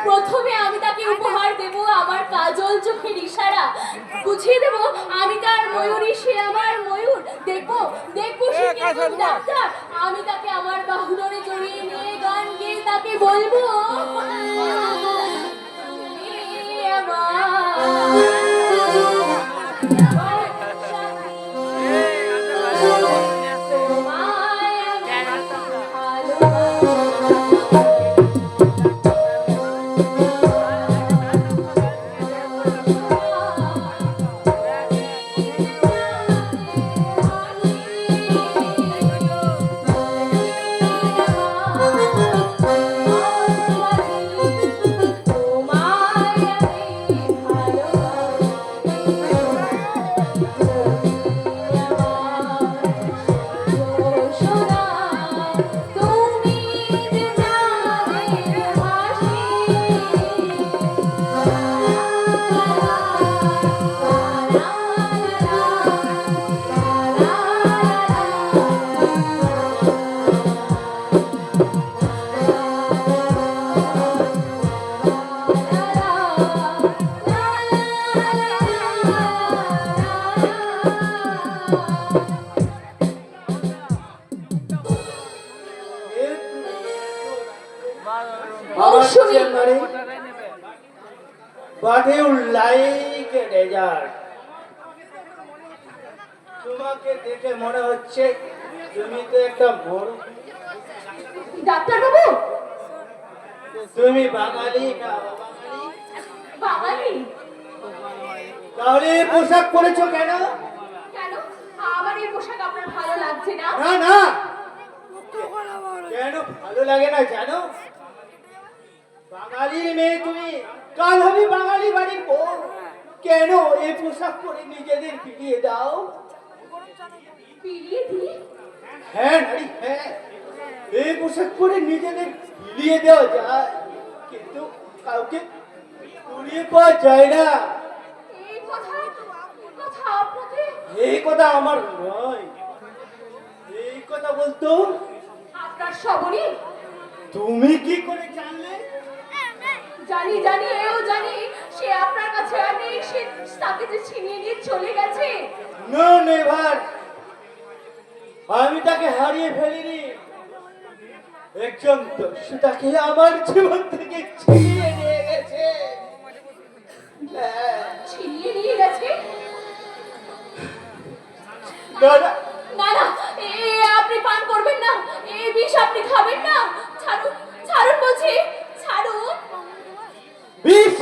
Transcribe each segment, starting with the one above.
প্রথমে আমি তাকে উপহার দেব আমার কাজল চোখের ইশারা, বুঝিয়ে দেব আমি তার ময়ূরী, সে আমার ময়ূর। দেখবো দেখবো সে কেমন ডাক্তার। আমি তাকে আমার বাহুডোরে জড়িয়ে নিয়ে গান গেয়ে তাকে বলবো, তুমি আমার তোমাকে দেখে মনে হচ্ছে তুমি তো একটা বড় ডাক্তার বাবু। তুমি বাঙালি না বাঙালি? তাহলে পোশাক পরেছো কেন? কেন আমার এই পোশাক আপনার ভালো লাগছে না? না না, কেন ভালো লাগে না জানো? বাঙালির মেয়ে তুমি, কাল হবে বাঙালি বাড়ির বউ। কেন এই পোশাক পরে নিজেদের পিটিয়ে দাও? পিড়িয়ে দিই? হ্যাঁ নারী, হ্যাঁ, এই পোশাক পরে নিজেদের পিলিয়ে দেওয়া যায়, কিন্তু কাউকে কুড়িয়ে পাওয়া যায় না। এই কথা আপনাকে? এই কথা আমার নয়, এই কথা বলতো আপনার সবরই। তুমি কি করে জানলে? জানি জানি, এও জানি সে আপনার কাছে আর নেই, সে তাকে যে ছিনিয়ে নিয়ে চলে গেছে। নো নেভার, আমি তাকে হারিয়ে ফেলিনি। একজন দস্যু তাকে আমার জীবন থেকে ছিনিয়ে নিয়ে গেছে। ছিনিয়ে নিয়ে গেছে? না না, আপনি পান করবেন না, এই বিষ আপনি খাবেন না। ছাড়ুন ছাড়ুন বলছি, ছাড়ুন। বিষ?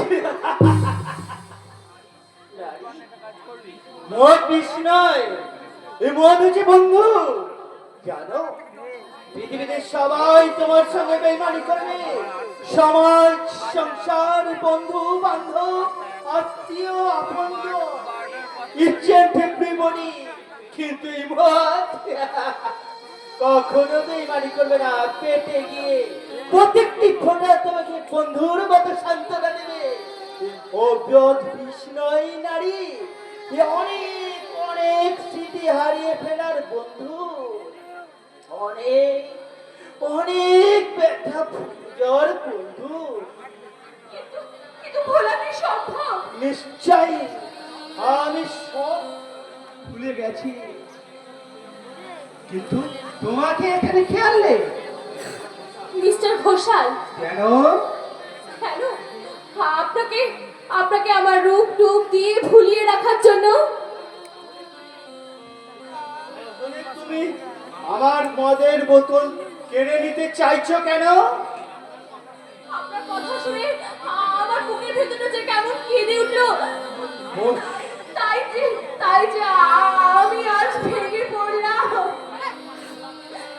মদ বিষ নয়, এই মদ হচ্ছে বন্ধু। জানো, পৃথিবীতে সবাই তোমার সঙ্গে বেইমানি করবে, সমাজ, সংসার, বন্ধু বান্ধব, আত্মীয় আপনজন, ইচ এন্ড এভরিবডি, কিন্তু এই মদ কখনো বেইমানি করবে না। পেটে গিয়ে প্রত্যেকটি ফোঁটা তোমাকে বন্ধুর মতো সান্ত্বনা দেবে। ও বিরোধ বিষ নয় নারী, অনেক অনেক স্মৃতি হারিয়ে ফেলার বন্ধু, অনেক অনেক ব্যথা ভুলার বন্ধু। কিন্তু ভোলা কি সম্ভব? নিশ্চয়ই, আমি সব ভুলে গেছি, কিন্তু তোমাকে এখানে খেয়াল নেই। মিস্টার ঘোষাল। কেন? কেন? আপনাকে আপনাকে আমার রূপ টুপ দিয়ে ভুলিয়ে রাখার জন্য। তুমি আমার মদের বোতল কেড়ে নিতে চাইছো কেন? আপনার কথা শুনে আমার বুকের ভেতরটা যে কেমন কেঁদে উঠলো। তাই যে আমি আজ ভেঙে পড়লাম।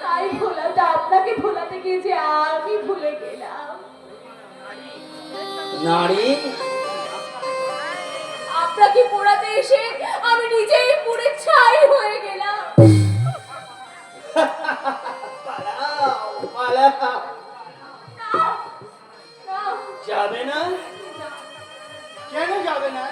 তাই ভোলাটা আপনাকে ভোলাতে গিয়ে যে আমি ভুলে গেলাম। নারী, আপনাকে পোড়াতে এসে আমি নিজেই পুড়ে ছাই হয়ে গেলাম। পালাও পালাও। যাবে না? কেন যাবে না?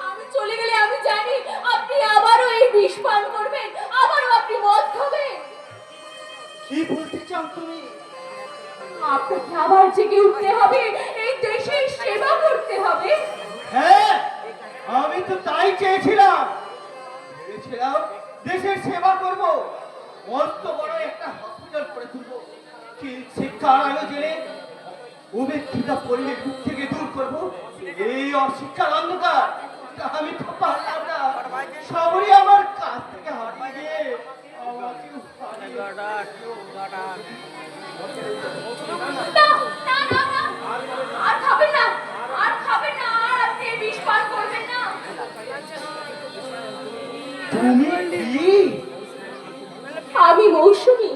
আমি চলে গেলে আমি জানি আপনি আবারও এই বিষ পান করবেন, আবারও আপনি মদ খাবেন। কি বলতে চাও তুমি? আপনাকে আবার জেগে উঠতে হবে, এই দেশের সেবা করতে হবে। হ্যাঁ, আমি তো তাই চেয়েছিলাম। ভেবেছিলাম দেশের সেবা করব, মস্ত বড় একটা হসপিটাল করে তুলব, শিক্ষার আলো জেলে উপেক্ষিত পরিবেশ বুক থেকে দূর করব এই অশিক্ষার অন্ধকার। আমি তো পারলাম না, সবই আমার কাছ থেকে হারিয়ে গিয়ে আমাকে হারিয়ে না, না, না, না, আর খাবেন না, আর খাবেন না, আর আপনি এই বিষ পান করবেন না। তুমি কি? আমি মৌসুমী।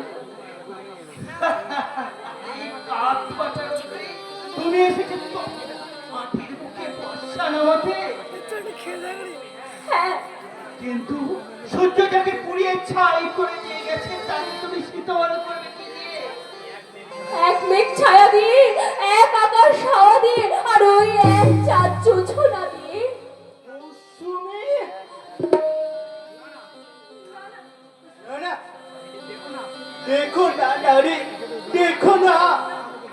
কাঠ পাচার তুমি এসেছো তো মাটির বুকে বর্ষা নামাতে। হ্যাঁ, কিন্তু সূর্য যাকে পুড়িয়ে ছাই করে দিয়ে গেছে তাকে তুমি শীতল করবে কি দিয়ে? এক মেঘ ছায়া দিয়ে, এক আকাশ হাওয়া দিয়ে, আর ওই এক চাঁদ জোছনা দিয়ে। মৌসুমী? না, না, দেখো না নারী, দেখো না,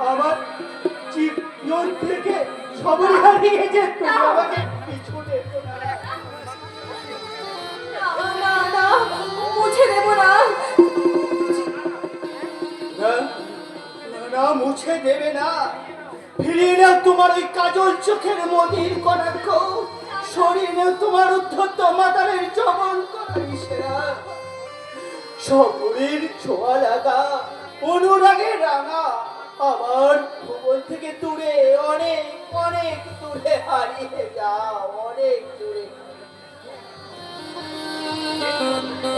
আমার জীবন থেকে সবই হারিয়ে যে তুমি আমাকে পিছু দেখো না। না, না, না, মুছে দেব না। না, না, মুছে দেবে না। ফিরিয়ে নাও তোমার ওই কাজল চোখের মদির কটাক্ষ, সরিয়ে নাও তোমার উদ্ধত মাতালের জমন করা ইশারা। শহরের ছোঁয়া লাগা অনুরাগে রাঙা আমার ভুবন থেকে দূরে, অনেক অনেক দূরে হারিয়ে যাও, অনেক দূরে।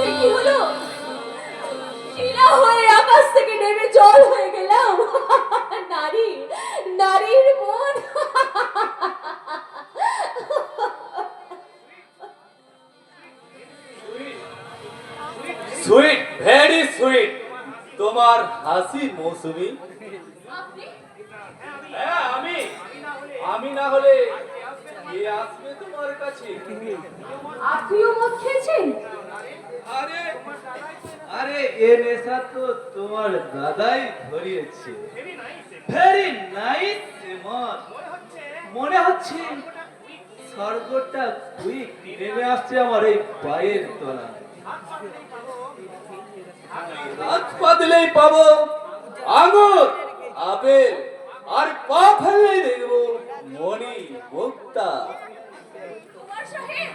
এ কি হলো? শিলা হয়ে আকাশ থেকে নেমে জল হয়ে গেলাম। নারী, নারীর মন। সুইট, ভেরি সুইট তোমার হাসি মৌসুমী। আপনি? হ্যাঁ, আমি না হলে কে আসবে তোমার কাছে? আপনিও মদ খেয়েছেন? আরে আরে এ নেশা তো তোমার দাদাই ধরিয়েছে। ভেরি নাইস মদ। মনে হচ্ছে স্বর্গটা কুইক নেমে আসছে আমার এই পায়ের তলায়। হাত পা দিলেই পাবো আঙুর, আপেল, আর পা ফেললেই দেখবো মণি মুক্তা। কুমার সাহেব,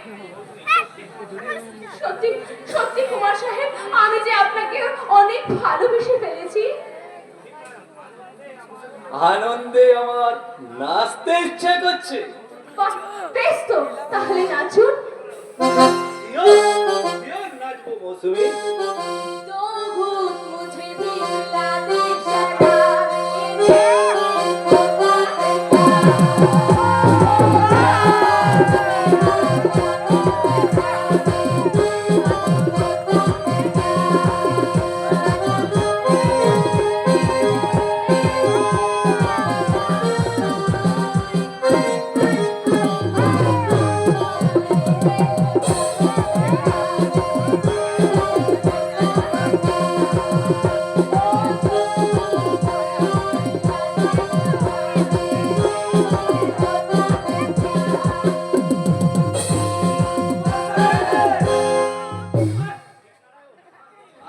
সত্যি সত্যি কুমার সাহেব, আমি যে আপনাকে অনেক ভালোবেসে ফেলেছি। আনন্দে আমার নাচতে ইচ্ছে করছে। বাহ, বেশ তো, তাহলে নাচুন। শিওর নাচবো মৌসুমী। दो घूंट मुझे भी पिला दे शराब, ये होता है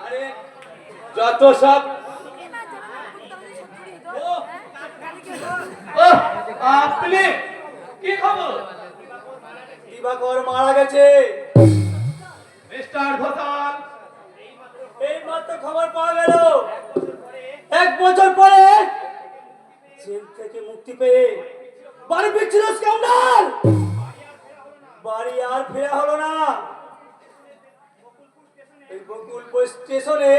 আরে যত সব আপনি কি খবর? দিবাকর মারা গেছে। মিস্টার ঘোষাল, এই মাত্র খবর পাওয়া গেল। 1 বছর পরে জেল থেকে মুক্তি পেয়ে বাড়ি ফিরছিল স্ক্যান্ডাল। বাড়ি আর ফেরা হলো না। এই বকুলপুর স্টেশনে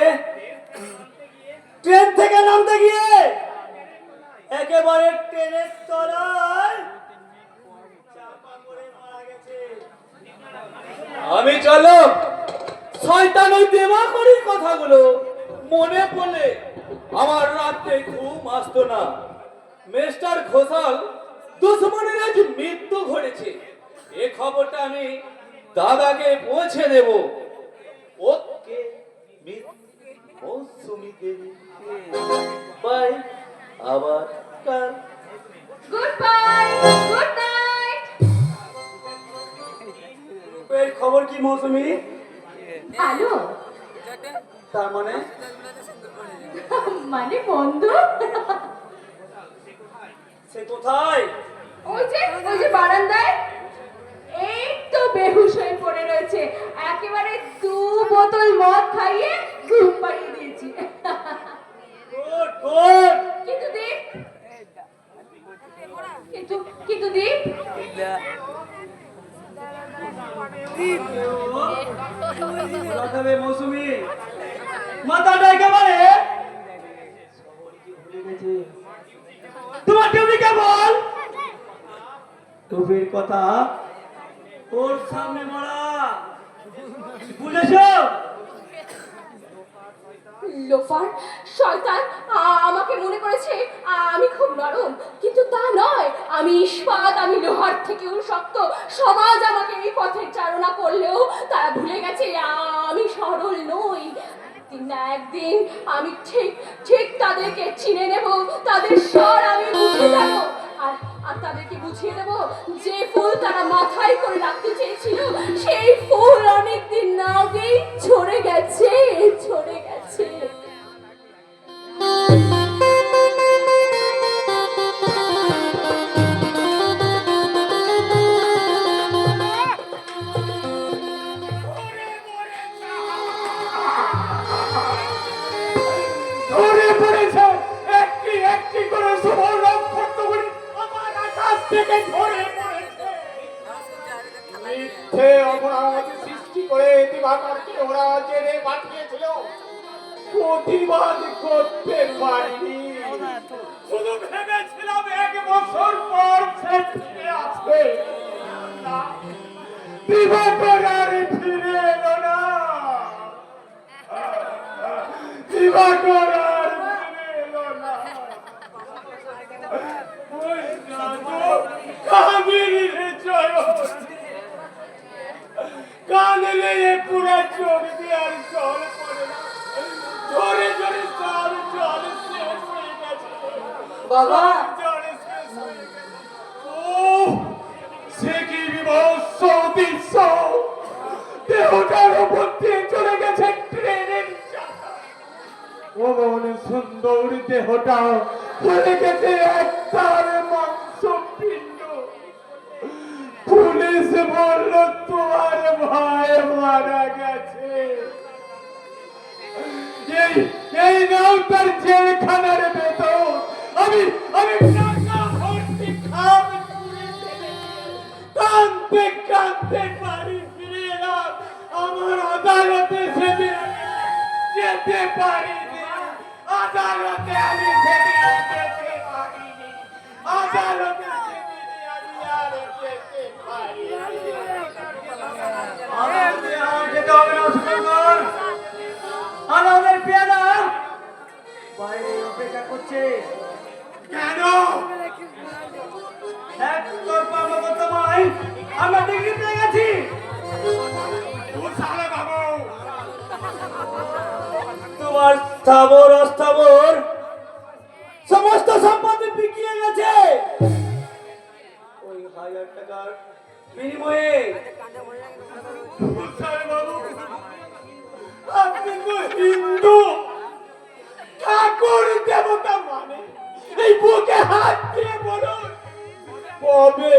ট্রেন থেকে নামতে গিয়ে একেবারে ট্রেনের তলায় চাপা পড়ে মারা গেছে। আমি চলো শয়তান ওই দেবাকরির কথাগুলো মনে পড়লে আমার রাতে ঘুম আসতো না। মিস্টার ঘোষাল দুশ্মনের আজ মৃত্যু ঘটেছে, এ খবরটা আমি দাদাকে পৌঁছে দেব। ওকে মিস মৌসুমী দেবী, বাই মানে বন্ধু। সে কোথায়? ওই যে বারান্দায় এই তো বেহুশ হয়ে পড়ে রয়েছে, একেবারে 2 বোতল মদ খাইয়ে ঘুম পাড়িয়ে দিয়েছি। Good good. কিন্তু দীপ, কিন্তু দীপ, রাখাবে মৌসুমি মাথাটা একেবারে তোমার ডিউটি কেবল টুপির কথা ওর সামনে মরা বুঝেছো? লোফার শয়তান আমাকে মনে করেছে আমি খুব নরম, কিন্তু তা নয়। আমি ইস্পাত, আমি লোহার থেকেও শক্ত। সমাজ আমাকে এই পথের চালনা করলেও তারা ভুলে গেছে আমি সরল নই। একদিন না একদিন আমি ঠিক ঠিক তাদেরকে চিনে নেব, তাদের স্বর আমি বুঝে যাব। আর তাদেরকে বুঝিয়ে দেব যে ফুল তারা মাথায় করে রাখতে চেয়েছিল সেই ফুল অনেকদিন না আগেই ঝরে গেছে, ঝরে গেছে। ধরে পড়েছে একটি একটি করে সুবর্ণ নক্ষত্রগুলি আমার আকাশ থেকে ঝরে পড়েছে। মিথ্যে অপরাধ সৃষ্টি করে দিবাকরকে ওরা জেলে পাঠিয়েছিল, প্রতিবাদ করতে পারিনি। শুধু ভেবেছিলাম 1 বছর পর সে ফিরে আসবে। না, দিবাকর আর ফিরে এলো না। দিবাকর আর ফিরে এলো না। ওই নাটক কামিনীর চয়ন কাঁদলে পুরা চোখ দিয়ে আর জল পড়ে না। ঝরে ঝরে জল জল শেষ হয়ে গেছে বাবা। জলে শেষ হয়ে গেছে। ওহ, সে কি বিভৎস দৃশ্য! দেহটার উপর দিয়ে চলে গেছে ট্রেনের চাকা। অমন সুন্দর দেহটা হয়ে গেছে একটার মাংসপিণ্ড। পুলিশ বলল তোমার ভাই মারা গেছে। এই নাও তার জেলখানার বেতন। আমি টাকা ভর্তি খাম ছুঁড়ে ফেলে কাঁদতে কাঁদতে বাড়ি ফিরে এলাম। আমার আদালতে সেদিন আমি যেতে পারিনি। আদালতে আমি সেদিন যেতে পারিনি। আদালতে সেদিন আমি আর যেতে পারিনি। আদালতে আর যেতে হবে না সুন্দর। আদালতের পেয়াদা বাইরে অপেক্ষা করছে। কেন? একতরফা মমতাময় আমরা ডিগ্রি পেয়ে গেছি। সালে বাবু, তোমার স্থাবর অস্থাবর সমস্ত সম্পত্তি বিকিয়ে গেছে ওই 1000 টাকার বিনিময়ে। সালে বাবু, আপনি তো হিন্দু। ঠাকুর দেবতা মানে এই বুকে হাত দিয়ে বলুন, কবে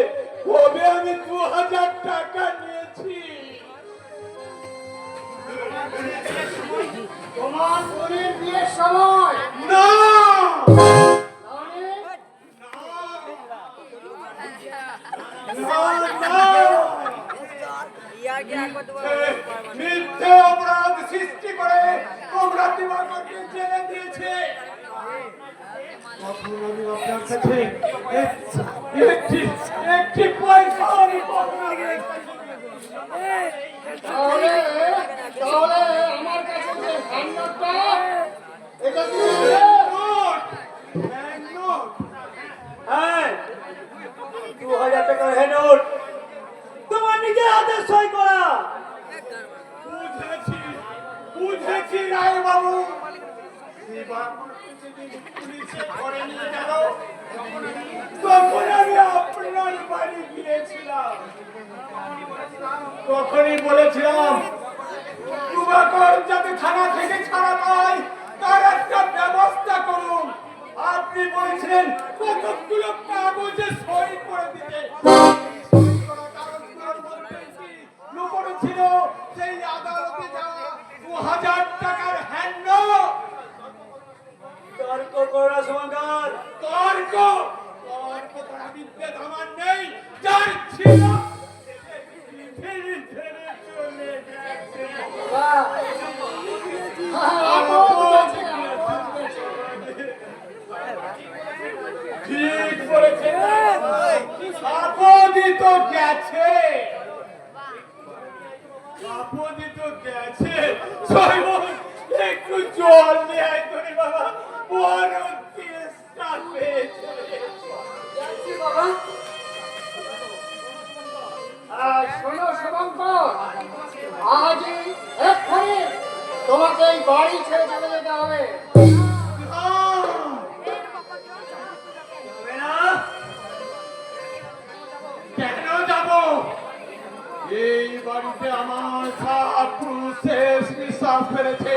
কবে আমি 2000 টাকা নিয়েছি? তোমার বোনের বিয়ের সময়। না, মিথ্যে অপরাধ সৃষ্টি করে তোমরা দিবাকরকে জেলে দিয়েছে। এখন আমি আপনার কাছে একটি পয়সা আমি আপনাদের কাছে তাহলে আমার কাছে যে হ্যান্ড নোটটা, এটা দিয়ে হ্যাঁ 2000 টাকার হেডনোট তোমার নিজের হাতে সই করা। বুঝেছি রায় বাবু। পুলিশে ধরে নিয়ে গেল, তখন আমি আপনার বাড়ি গিয়েছিলাম। তখনই বলেছিলাম দিবাকর যাতে থানা থেকে ছাড়া পায় তার একটা ব্যবস্থা কতগুলো কাগজে সই করে দিতে। সই করা কাগজগুলোর মধ্যে কি লুকোনো ছিল সেই আদালতে যাওয়া 2000 টাকার হ্যান্ডনোট। তর্ক করা শুভঙ্কর। তর্ক তর্ক করা বিদ্যে আমার নেই, যার ছিল ফিরে ফিরে চলে গেছে। ঠিক বলেছেন, আপদিত গেছে, আপদিত গেছে। সৈবন একটু জল নিয়ে আয় তোরে বাবা, বড় তেষ্টা পেয়েছে। শোনো শুভঙ্কর, আজই এক্ষুনি তোমাকে এই বাড়ি ছেড়ে চলে যেতে হবে। হবে না? কেন যাব? এই বাড়িতে আমার সাত পুরুষের নিঃশ্বাস ফেলেছে।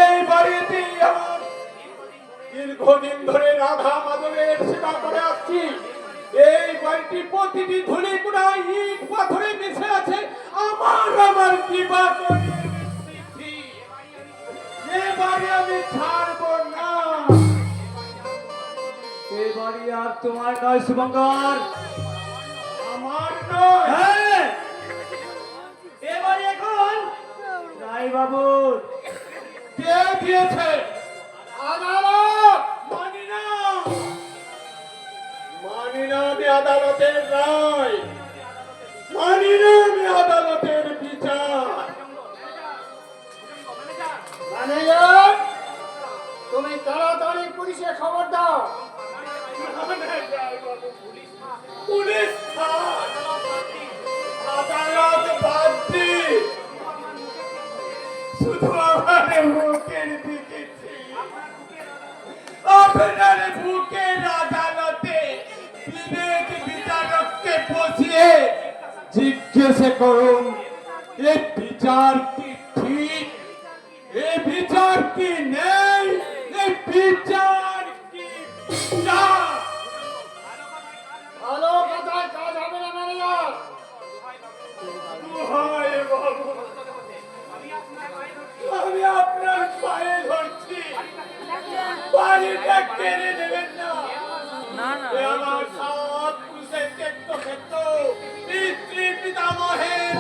এই বাড়িতে আমার দীর্ঘদিন ধরে রাধা মাধবের সেবা করে আসছি। এই বাড়িটি প্রতিটি ধুলি কুড়া ইট পাথরে মিশে আছে আমার জীবনের স্মৃতি। এ বাড়ি আমি ছাড়বো না। এই বাড়ি আর তোমার নয় শুভঙ্কর। আমার নয়। হ্যাঁ, এ বাড়ি এখন রায় বাবুর। কে দিয়েছে? আদালত মানি না, মানি না আমি আদালতের রায়, মানি না আমি আদালতের বিচার। ম্যানেজার, তুমি তাড়াতাড়ি পুলিশে খবর দাও। পুলিশ থাক, আদালত বাদ দি, শুধু আমার বুকের দিকে আপনার বুকের আদালতে বিবেক বিচারককে বসিয়ে জিজ্ঞেস করুন, এ বিচার কি ঠিক, এ বিচার কি নেই, এ বিচার কি বিচার? ভালো কথায় কাজ হবে না ম্যানেজার। দোহাই বাবু, আমি আপনার পায়ে ধরছি, বাড়িটা কেড়ে নেবেন না। এ আমার সাত পুরুষের ত্যক্ত ক্ষেত্র, পিতৃ পিতামহের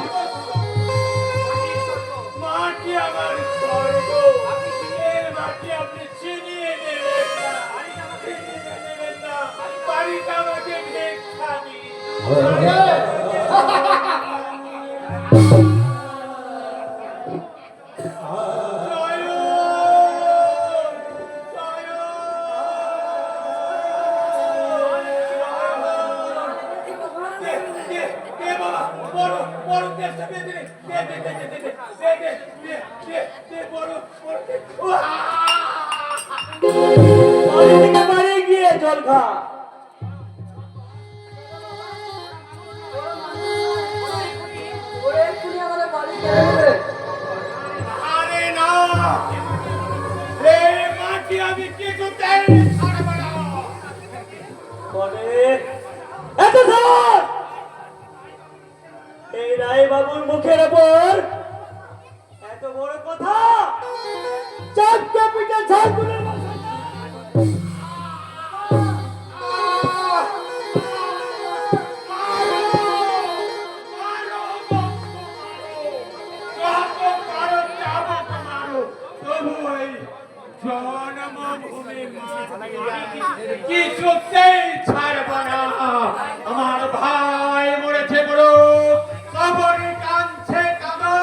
মাটি আমার স্বর্গ। এর মাটি আপনি ছিনিয়ে নেবেন না, ছিনিয়ে নেবেন না। বাড়িটা আমাকে ভিক্ষা দিন। বাড়ি থেকে বাড়ি গিয়ে জল খা। আরে না, এই মাটি আমি কিছুতেই ছাড়ব না। বলে, এত ধর! এই রায় বাবুর মুখের ওপর এত বড় কথা, চারটা পিঠে ঝাড়গুলোর মতো। কিছুতেই ছাড়ব না। আমার ভাই মরেছে বড়, কবরে কাঁদছে কাঁদো,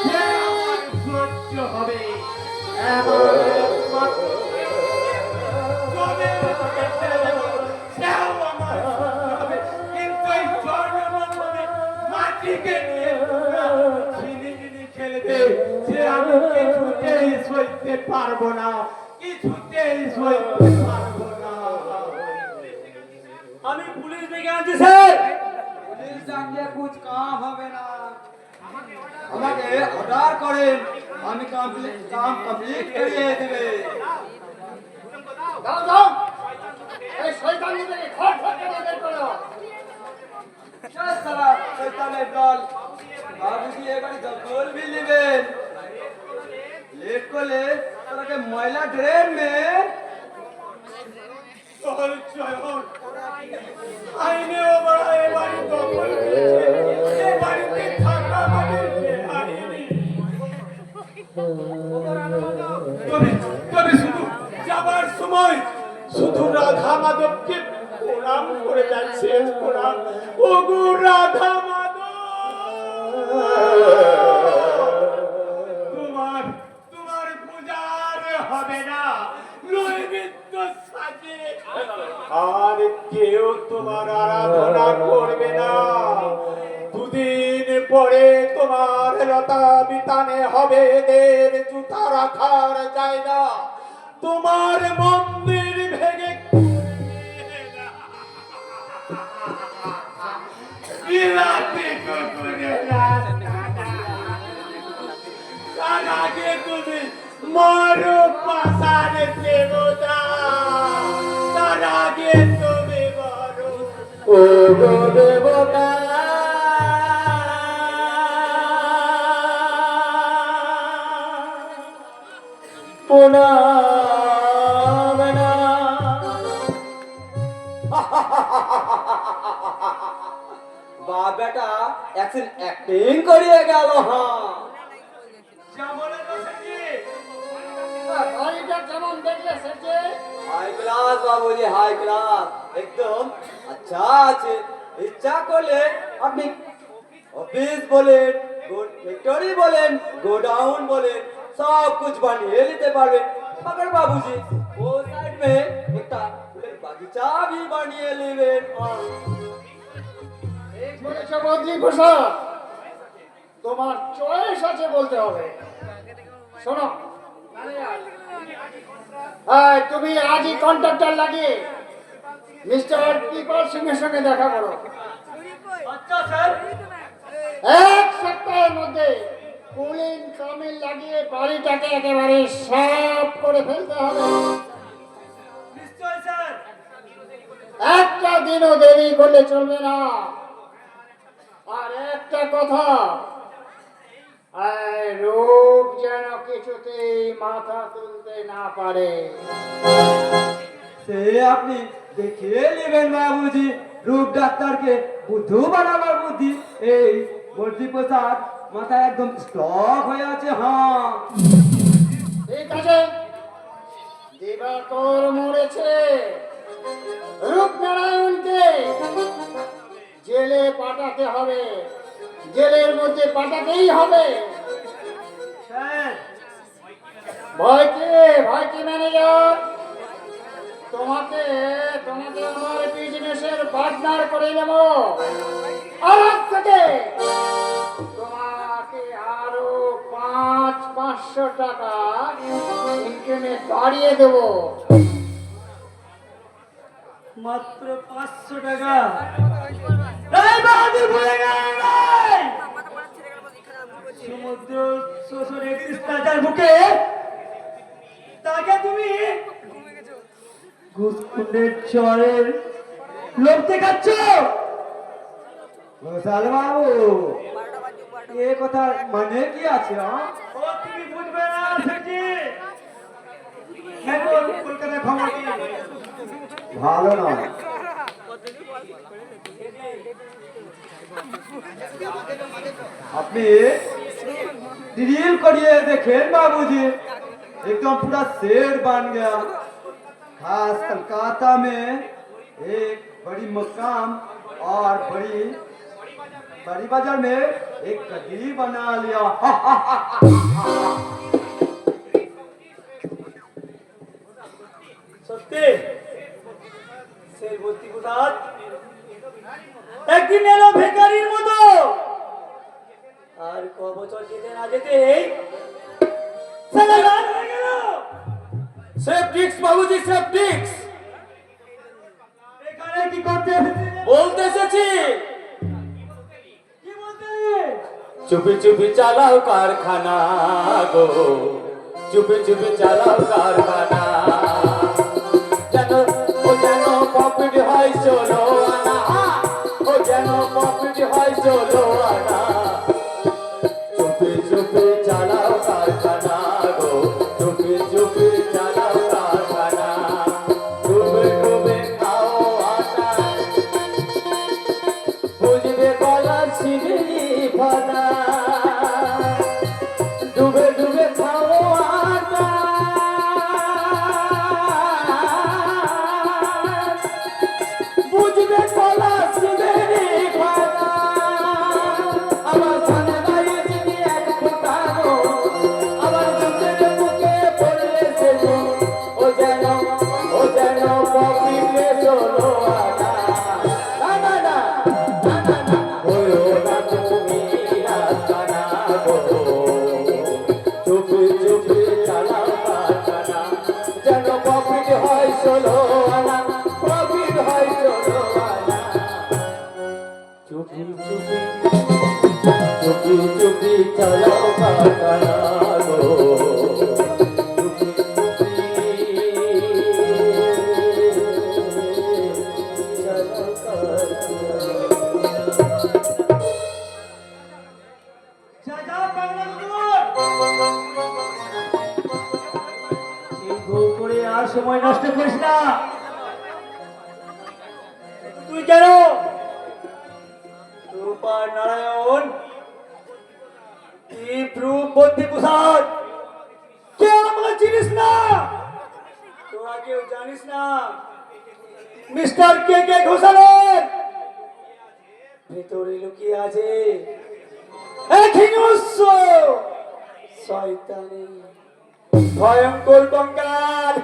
সে আমার সহ্য হবে। এমন একমাত্র জলে তাকে ছেড়ে দেব, সেও আমার সহ্য হবে। কিন্তু এই জনমনে মাটিকে নিয়ে ছিনিমিনি খেলে দে, সে আমি কিছুতেই সইতে পারবো না, কিছুতেই সইতে পারবো না। আমি পুলিশ ডেকে আনছি স্যার। পুলিশ ডাকলে কুছ কাম হবে না। আমাকে অর্ডার করেন, আমি কাম কমপ্লিট করিয়ে দেবে। দাও দাও, এই সময় শুধু রাধা মাধবকে প্রণাম করে যাচ্ছে। প্রণাম ওগো রাধা মাধব, তোমার তোমার পূজার হবে না, নৈবেদ্য সাজে আর কেউ তোমার আরাধনা করবে না। দুদিন পরে তোমার লতা বিতানে হবে, এদের জুতা রাখার জায়গা, তোমার মন্দির ভেঙে বিলাতি কুকুরের তার আগে তুমি মরো পাশার দেবতা, তার আগে তুমি মরো ও গো দেবতা, প্রণাম না। বা বেটা এখন অ্যাক্টিং করিয়ে গেল। হ্যাঁ, বাড়িটা কেমন দেখলে সেটি? হাই ক্লাস বাবুজি, হাই ক্লাস, একদম আচ্ছা আছে। ইচ্ছা করলে আপনি অফিস বলেন, ফ্যাক্টরি বলেন, गोडाउन বলেন, सब कुछ बनिए लेते पारবেন। मगर बाबूजी वो साइड में एक फूलेर बागीचा भी बनिए लेবেন। ঠিক বলেছ বদ্রী প্রসাদ, তোমার চয়েস আছে বলতে হবে। শোনো, তুমি আজই কন্ট্রাক্টর লাগিয়ে মিস্টার পিপাল সিংহের সঙ্গে দেখা করো। আচ্ছা স্যার। এক সপ্তাহের মধ্যে কুলিং কামিল লাগিয়ে বাড়িটাকে একেবারে সাফ করে ফেলতে হবে। নিশ্চয় স্যার। একটা দিনও দেরি করলে চলবে না। আর একটা কথা, রোগ যেন কিছুতেই মাথা তুলতে না পারে। সে আপনি দেখিয়ে নেবেন বাবুজি, রূপ ডাক্তারকে বুদ্ধু বানাবার বুদ্ধি এই বর্দি প্রসাদ মাথায় একদম স্টক হয়ে আছে। হ্যাঁ, ঠিক আছে, দিবাকর মরেছে, রূপনারায়ণকে জেলে পাঠাতে হবে, জেলের মধ্যে পাঠাতেই হবে। স্যার ভয় কি ম্যানেজার, তোমাকে আমার বিজনেসের পার্টনার করে নেব। আর আজ থেকে তোমাকে আরো 500 টাকা ইনকামে বাড়িয়ে দেব। মাত্র 500 টাকা? এই বাহাদুর ভুলে গেলেন ভাই, সমুদ্র শ্বশুর 31,000 বুকে তাকে তুমি ঘুষকুন্ডের চরের লোক দেখাচ্ছ? ঘোষাল বাবু, এ কথা মানে কি আছে? হ্যাঁ, ও তুমি বুঝবে না সেটি। এখন কলকাতায় খবর কি? ভালো নয়। আপনি ड्रिल करिए देखें बाबूजी, एकदम पूरा शेर बन गया। खास कलकत्ता में एक बड़ी मकाम और बड़ी बाजार में एक गदी बना लिया। সত্যি সেই ভর্তি প্রসাদ একদিন এলো ভিখারির মতো, আর ক বছর যেতে না যেতেই সারা লাল হয়ে গেল। সেফটিক্স বাবুজি, সেফটিক্স এখানে কি করতে এসেছিস? বলতে এসেছি। কি বলতে? চুপি চুপি চালাও কারখানা গো, চুপি চুপি চালাও কারখানা, যেন ও যেন প্রফিট হয় চলো আনা, ও যেন প্রফিট হয় চলো আনা, চুপি চুপি চালাও কারখানা গো, চুপি চুপি চালাও কারখানা, ডুবে ডুবে খাও আটা, বুঝবে গলার ছিবি ফাটা, ডুবে ডুবে খাও আটা। চালাও কারখানা গো চালাও কারখানা। যা যা বাংলা কুকুর এই বউ করে আর সময় নষ্ট করিস না। তুই কেন রূপার নারায়ণ কি প্রুফ বদ্যি প্রসাদ কে আমাকে চিনিস না? তোরা কেউ জানিস না মিস্টার কে কে ঘোষালের ভেতরে লুকিয়ে আছে এক হিংস্র শয়তানি ভয়ঙ্কর কঙ্কাল